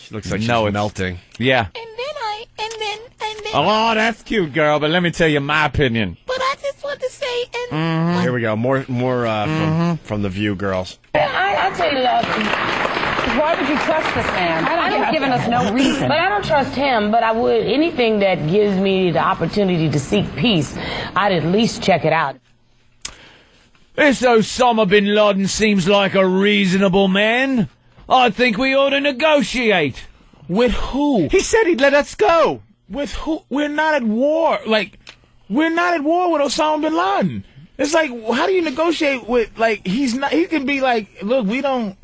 She looks like she's melting. Yeah. And then. Oh, that's cute, girl. But let me tell you my opinion. But I just want to say, and Here we go. More from the View girls. I tell you, why would you trust this man? He's given us no reason. But I don't trust him, but I would. Anything that gives me the opportunity to seek peace, I'd at least check it out. This Osama Bin Laden seems like a reasonable man. I think we ought to negotiate. With who? He said he'd let us go. With who? We're not at war. Like, we're not at war with Osama Bin Laden. It's like, how do you negotiate with, like, he's not, he can be like, look, we don't.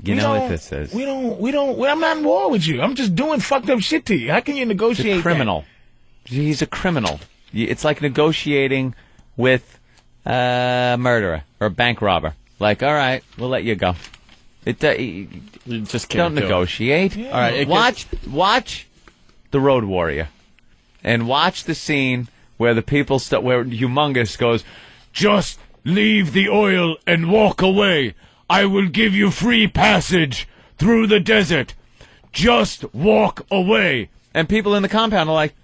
You know what this is? I'm not in war with you. I'm just doing fucked up shit to you. How can you negotiate? He's a criminal. He's a criminal. It's like negotiating with a murderer or a bank robber. Like, all right, we'll let you go. You just can't negotiate. Yeah. All right, watch The Road Warrior, and watch the scene where the people where Humongous goes, just leave the oil and walk away. I will give you free passage through the desert. Just walk away. And people in the compound are like,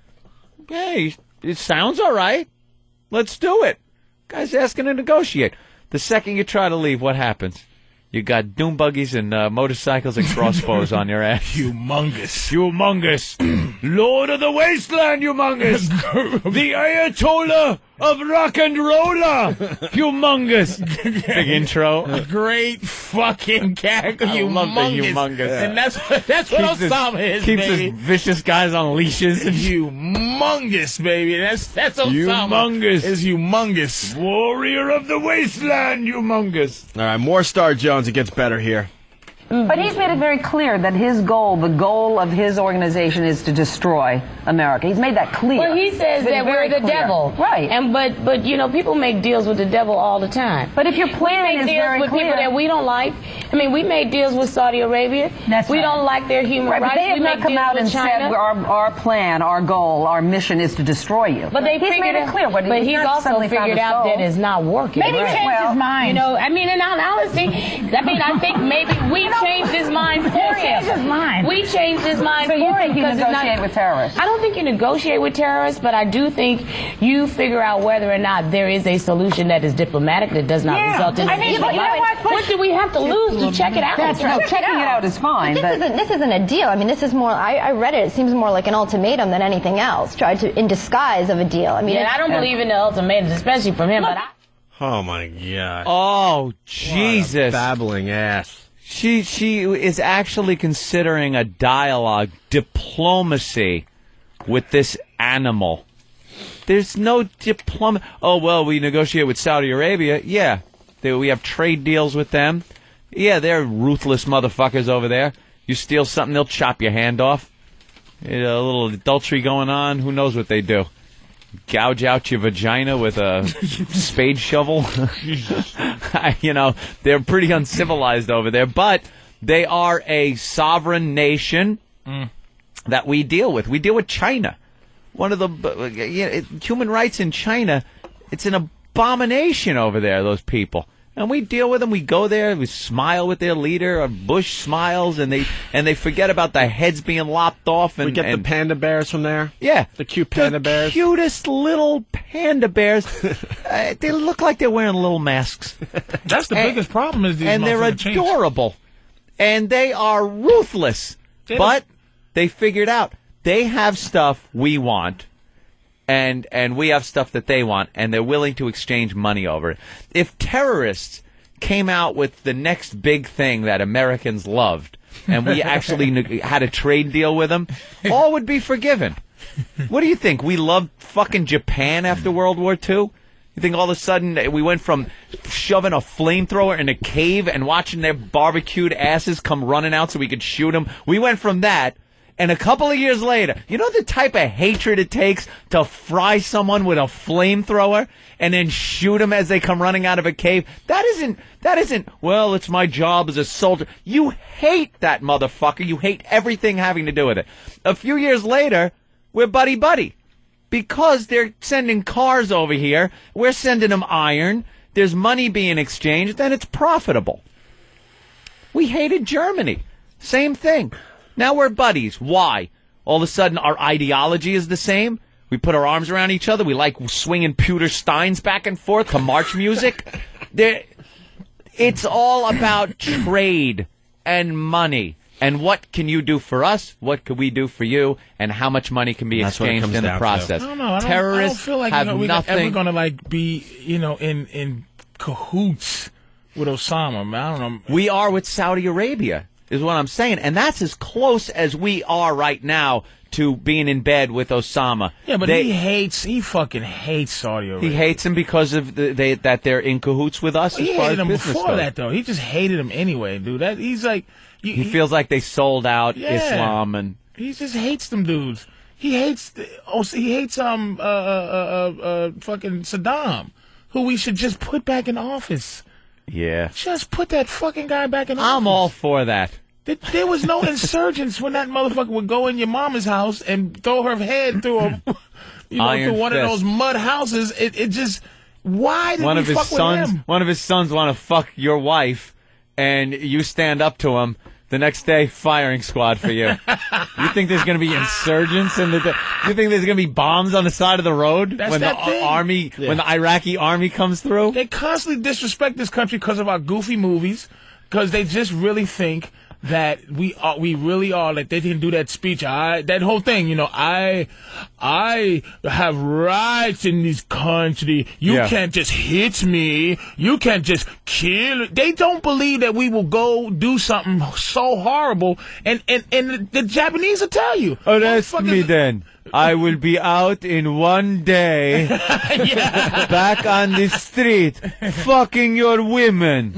hey, it sounds all right. Let's do it. Guy's asking to negotiate. The second you try to leave, what happens? You got doom buggies and motorcycles and crossbows on your ass. Humongous. Lord of the Wasteland, Humongous. The Ayatollah of rock and roller. Humongous. Big intro. Great fucking character. Humongous. And that's what Osama is, keeps baby. his vicious guys on leashes. Humongous, baby. That's Osama. Humongous. Is humongous. Warrior of the Wasteland, Humongous. All right, more Star Jones. It gets better here. But he's made it very clear that his goal, the goal of his organization, is to destroy America. He's made that clear. Well, he says that we're the devil, right? And but you know, people make deals with the devil all the time. But if your plan is very with clear, people that we don't like. I mean, we made deals with Saudi Arabia. We don't like their human rights. But they have we not come out and said our plan, our goal, our mission is to destroy you. But they he's figured made it clear. But he's also figured out that it's not working. Maybe he changed his mind. You know, I mean, in all honesty, I think maybe we changed his mind for him. We changed his mind for him. So you think you because negotiate with terrorists? I don't think you negotiate with terrorists, but I do think you figure out whether or not there is a solution that is diplomatic that does not result in. What do we have to lose to check it out? That's right. Checking it out is fine. This isn't a deal. I mean, this is more. I read it. It seems more like an ultimatum than anything else. Tried to in disguise of a deal. I mean, I don't believe in the ultimatums, especially from him. Oh my God! Oh Jesus! What a babbling ass. She is actually considering a dialogue, diplomacy with this animal. There's no diplomacy. Oh, well, we negotiate with Saudi Arabia. Yeah. We have trade deals with them. Yeah, they're ruthless motherfuckers over there. You steal something, they'll chop your hand off. A little adultery going on. Who knows what they do? Gouge out your vagina with a spade shovel. You know, they're pretty uncivilized over there, but they are a sovereign nation that we deal with. We deal with China. One of the human rights in China, it's an abomination over there, those people. And we deal with them. We go there. We smile with their leader. Bush smiles, and they forget about the heads being lopped off. And we get the panda bears from there. Yeah, the cute panda bears. The cutest little panda bears. They look like they're wearing little masks. That's the biggest problem. Is these and they're adorable, and they are ruthless. But they figured out they have stuff we want. And we have stuff that they want, and they're willing to exchange money over it. If terrorists came out with the next big thing that Americans loved, and we actually had a trade deal with them, all would be forgiven. What do you think? We loved fucking Japan after World War II? You think all of a sudden we went from shoving a flamethrower in a cave and watching their barbecued asses come running out so we could shoot them? We went from that. And a couple of years later, you know the type of hatred it takes to fry someone with a flamethrower and then shoot them as they come running out of a cave? That isn't, well, it's my job as a soldier. You hate that motherfucker. You hate everything having to do with it. A few years later, we're buddy-buddy. Because they're sending cars over here, we're sending them iron, there's money being exchanged, then it's profitable. We hated Germany. Same thing. Now we're buddies. Why? All of a sudden, our ideology is the same. We put our arms around each other. We like swinging pewter steins back and forth to march music. It's all about trade and money. And what can you do for us? What can we do for you? And how much money can be exchanged in the process? I don't know. Terrorists I don't feel like have we're nothing. ever going to like be, in cahoots with Osama. Man, I don't know. We are with Saudi Arabia, is what I'm saying. And that's as close as we are right now to being in bed with Osama. Yeah, but he fucking hates Saudi Arabia. He hates him because of that they're in cahoots with us. He hated him before that, though. He just hated him anyway, dude. He's like... He feels like they sold out Islam, and he just hates them dudes. He hates fucking Saddam, who we should just put back in office. Yeah. Just put that fucking guy back in office. I'm all for that. There was no insurgents when that motherfucker would go in your mama's house and throw her head through through one of those mud houses. It just, why did we fuck with him? One of his sons want to fuck your wife, and you stand up to him. The next day, firing squad for you. You think there's going to be insurgents you think there's going to be bombs on the side of the road when the army, when the Iraqi army comes through? They constantly disrespect this country because of our goofy movies, because they just really think that we really are, like they didn't do that speech. That whole thing, I have rights in this country. You can't just hit me. You can't just kill. They don't believe that we will go do something so horrible. And the Japanese will tell you. Oh, that's me then. I will be out in one day, back on the street, fucking your women.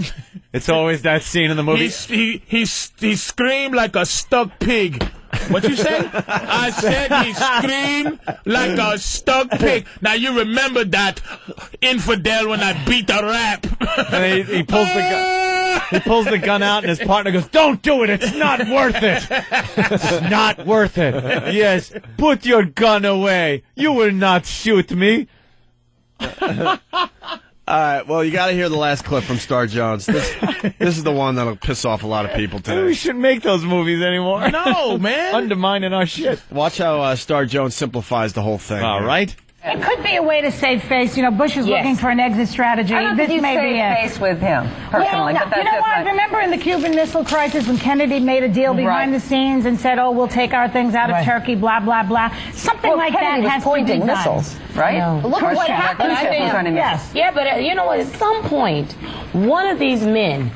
It's always that scene in the movie. He screamed like a stuck pig. What you say? I said he screamed like a stuck pig. Now you remember that, infidel, when I beat the rap. And he pulls the gun. He pulls the gun out, and his partner goes, "Don't do it. It's not worth it. It's not worth it. Yes, put your gun away. You will not shoot me." All right, well, you got to hear the last clip from Star Jones. This is the one that'll piss off a lot of people today. We shouldn't make those movies anymore. No, man. Undermining our shit. Watch how Star Jones simplifies the whole thing. All right. It could be a way to save face. Bush is looking for an exit strategy. I don't this think may be it. face with him, personally. Well, but that's what? Remember in the Cuban Missile Crisis when Kennedy made a deal behind the scenes and said, we'll take our things out of Turkey, blah, blah, blah. Something like Kennedy that was has pointing to be missiles, right? Look at what happened. Yeah, but you know what? At some point, one of these men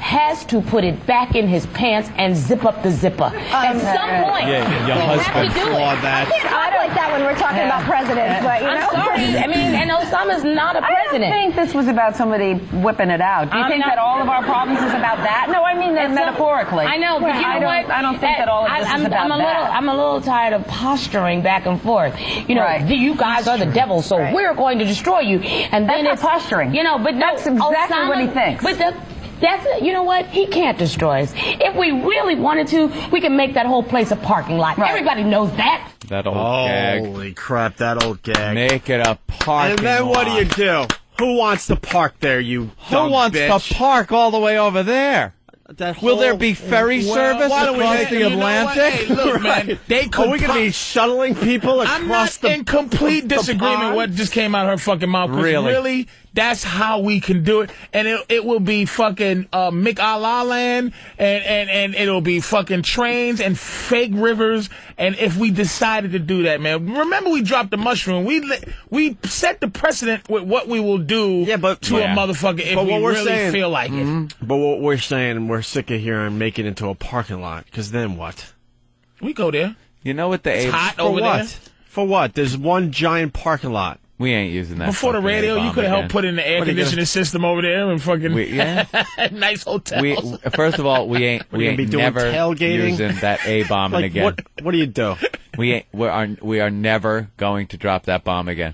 has to put it back in his pants and zip up the zipper. At some point, your you have to do it. I can't talk like that when we're talking about presidents, but I'm sorry. And Osama's not a president. I don't think this was about somebody whipping it out. Do you think that all of our problems is about that? No, I mean that metaphorically. I know, but you know what? I don't think that all of this is about that. I'm a little tired of posturing back and forth. You guys are the devil, so we're going to destroy you. And then that's not posturing. But that's exactly what he thinks. But you know what? He can't destroy us. If we really wanted to, we can make that whole place a parking lot. Right. Everybody knows that. That old gag. Holy crap, that old gag. Make it a parking And then what lot. do you do? Who wants to park there, you dumb Who wants bitch? to park all the way over there? Will there be ferry service why don't we across make- the you know what? Atlantic? Hey, look, man. They could Are we going to be shuttling people across I'm not the in complete the disagreement pond? with what just came out of her fucking mouth. 'Cause really, that's how we can do it. And it will be fucking McAllah land, and it'll be fucking trains and fake rivers. And if we decided to do that, man, remember we dropped the mushroom. We set the precedent with what we will do to a motherfucker if we really feel like it. But what we're saying, we're sick of hearing make it into a parking lot, because then what? We go there. You know what the It's hot For over what? there. For what? There's one giant parking lot. We ain't using that. Before the fucking radio, you A-bomb could have helped again. put in the air conditioning system over there and fucking nice hotels. First of all, we ain't be doing never tailgating? using that A-bomb Like, again. what do you do? We are never going to drop that bomb again.